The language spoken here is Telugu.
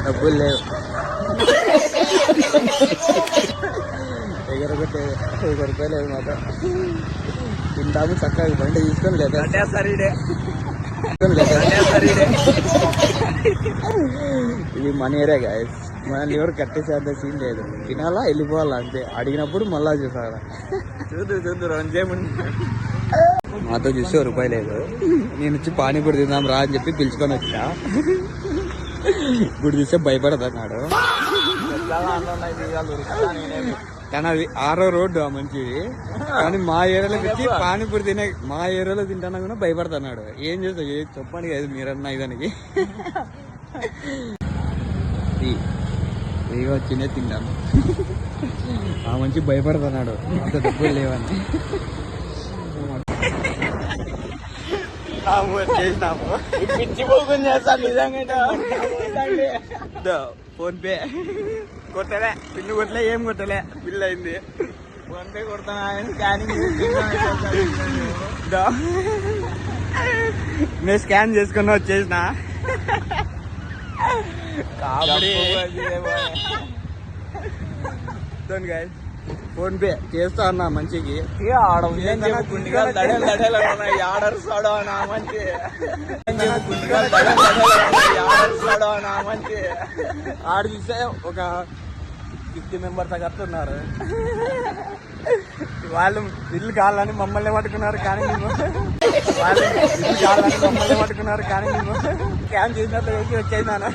డబ్బులు లేవు. ఎగరగొట్టే 1 రూపాయలు లేదు మాట. తింటాము చక్కగా బండి తీసుకొని లేదా ఇది మన ఏరియా గాయస్. మనల్ని ఎవరు కట్టేసేంత సీన్ లేదు. తినాలా వెళ్ళిపోవాలా అంతే. అడిగినప్పుడు మళ్ళా చూసాడా చూద్దు మాతో చూస్తే 1 రూపాయి లేదు. నేను వచ్చి పానీపూరి తిందాం రా అని చెప్పి పిలుచుకొని వచ్చా. ఇప్పుడు చూస్తే భయపడదన్నాడు. కానీ అది 6వ రోడ్డు ఆ మంచిది. కానీ మా ఏరియాలో వచ్చి పానీపూరి మా ఏరియాలో తింటానా కూడా భయపడుతున్నాడు. ఏం చేస్తావు చెప్పండి కదా మీరన్నా ఇదానికి. ఇదిగో వచ్చిందే తింటాను. ఆ మంచి భయపడుతున్నాడు అంత డబ్బులు లేవని. ఫోన్ పే కొట్టలే, పిల్లు కొట్టలే, ఏం కొట్టలే. బిల్ అయింది. ఫోన్ పే కొడతాను. నేను స్కాన్ చేసుకుని వచ్చేసిన. ఫోన్ పే చేస్తా అన్నా మంచికి. ఆడ చూస్తే ఒక 50 మెంబర్స్ అట్లున్నారు. వాళ్ళు ఇల్లు కావాలని మమ్మల్ని పట్టుకున్నారు. కానీ స్కాన్ చేసినట్లు వచ్చేసినాను.